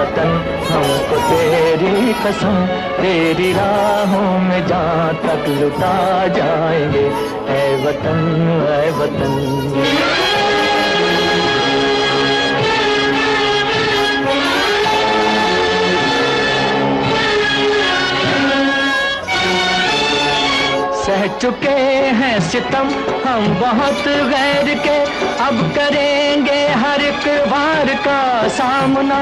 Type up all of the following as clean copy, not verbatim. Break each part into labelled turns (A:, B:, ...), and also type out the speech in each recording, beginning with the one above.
A: वतन हमको तेरी कसम, तेरी राहों में जहाँ तक लुटा जाएंगे, ऐ वतन ऐ वतन। सह चुके हैं सितम हम बहुत गैर के, अब करेंगे हर एक वार का सामना।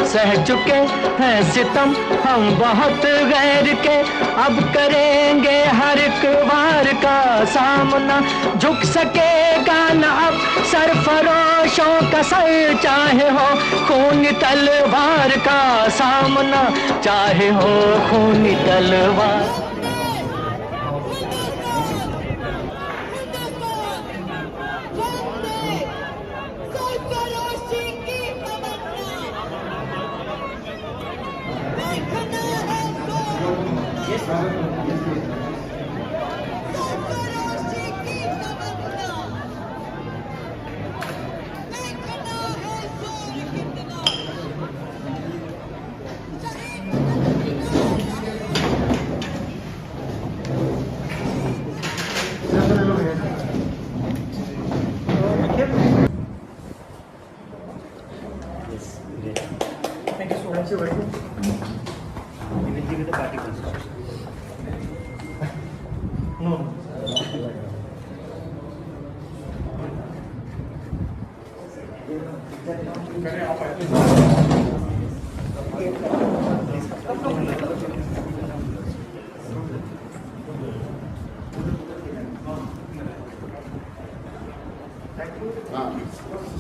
A: सह चुके हैं सितम हम बहुत गैर के, अब करेंगे हर एक वार का सामना। झुक सकेगा न अब सरफरोशों का सर, चाहे हो खून तलवार का सामना, चाहे हो खून तलवार।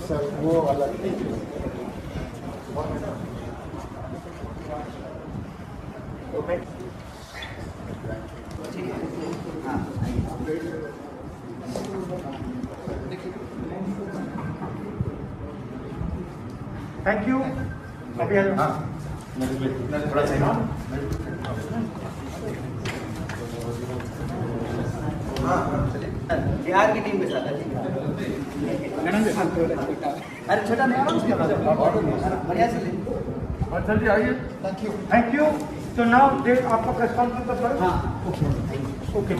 B: सर वो वाला
C: थैंक यू। अभी
B: थोड़ा सा
D: बिहार की टीम के साथ अरे छोटा नहीं बढ़िया से
C: जल्दी आइए। Thank you. तो नाउ दे आपका रिस्पॉन्सिबल पर। हाँ ओके।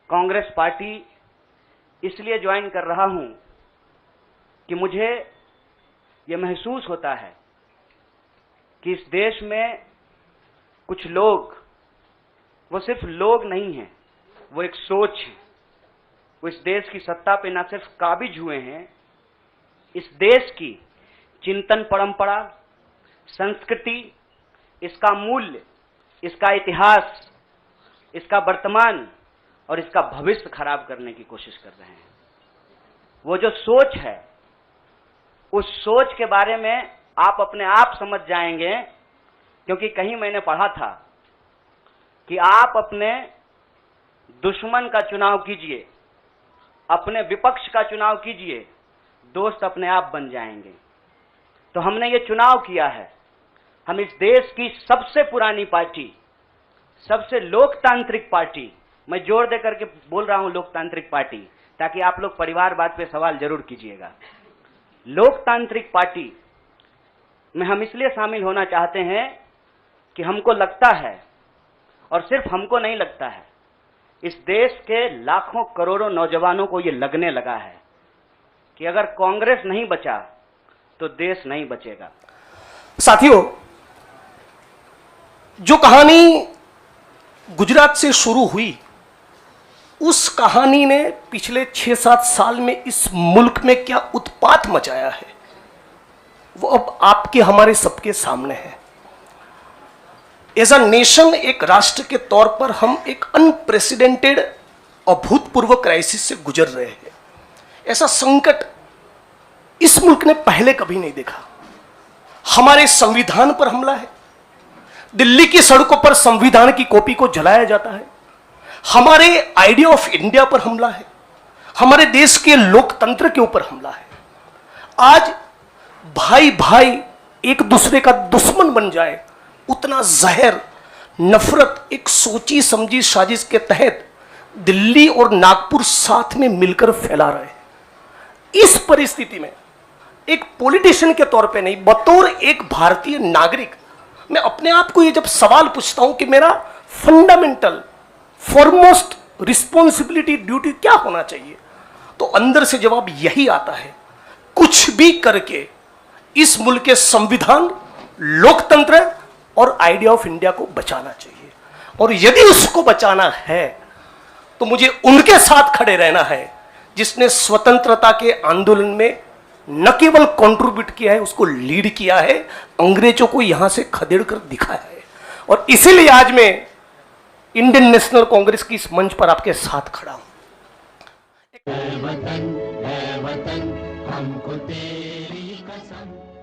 D: कांग्रेस पार्टी इसलिए ज्वाइन कर रहा हूं कि मुझे यह महसूस होता है कि इस देश में कुछ लोग, वो सिर्फ लोग नहीं हैं, वो एक सोच है। वो इस देश की सत्ता पे न सिर्फ काबिज हुए हैं, इस देश की चिंतन परंपरा, संस्कृति, इसका मूल्य, इसका इतिहास, इसका वर्तमान और इसका भविष्य खराब करने की कोशिश कर रहे हैं। वो जो सोच है, उस सोच के बारे में आप अपने आप समझ जाएंगे, क्योंकि कहीं मैंने पढ़ा था कि आप अपने दुश्मन का चुनाव कीजिए, अपने विपक्ष का चुनाव कीजिए, दोस्त अपने आप बन जाएंगे। तो हमने ये चुनाव किया है। हम इस देश की सबसे पुरानी पार्टी, सबसे लोकतांत्रिक पार्टी, मैं जोर दे करके बोल रहा हूं लोकतांत्रिक पार्टी, ताकि आप लोग परिवारवाद पे सवाल जरूर कीजिएगा। लोकतांत्रिक पार्टी में हम इसलिए शामिल होना चाहते हैं कि हमको लगता है, और सिर्फ हमको नहीं लगता है, इस देश के लाखों करोड़ों नौजवानों को ये लगने लगा है कि अगर कांग्रेस नहीं बचा तो देश नहीं बचेगा।
E: साथियों, जो कहानी गुजरात से शुरू हुई, उस कहानी ने पिछले 6-7 साल में इस मुल्क में क्या उत्पात मचाया है, वो अब आपके हमारे सबके सामने है। एज अ नेशन, एक राष्ट्र के तौर पर हम एक अनप्रेसिडेंटेड, अभूतपूर्व क्राइसिस से गुजर रहे हैं। ऐसा संकट इस मुल्क ने पहले कभी नहीं देखा। हमारे संविधान पर हमला है, दिल्ली की सड़कों पर संविधान की कॉपी को जलाया जाता है, हमारे आइडिया ऑफ इंडिया पर हमला है, हमारे देश के लोकतंत्र के ऊपर हमला है। आज भाई भाई एक दूसरे का दुश्मन बन जाए, उतना जहर, नफरत एक सोची समझी साजिश के तहत दिल्ली और नागपुर साथ में मिलकर फैला रहे हैं। इस परिस्थिति में एक पॉलिटिशियन के तौर पे नहीं, बतौर एक भारतीय नागरिक मैं अपने आप को ये जब सवाल पूछता हूं कि मेरा फंडामेंटल फॉरमोस्ट रिस्पॉन्सिबिलिटी ड्यूटी क्या होना चाहिए, तो अंदर से जवाब यही आता है, कुछ भी करके इस मुल्क के संविधान, लोकतंत्र और आइडिया ऑफ इंडिया को बचाना चाहिए। और यदि उसको बचाना है तो मुझे उनके साथ खड़े रहना है जिसने स्वतंत्रता के आंदोलन में न केवल कंट्रीब्यूट किया है, उसको लीड किया है, अंग्रेजों को यहां से खदेड़ कर दिखाया है। और इसीलिए आज मैं इंडियन नेशनल कांग्रेस की इस मंच पर आपके साथ खड़ा हूं।
A: है वतन हमको तेरी कसम।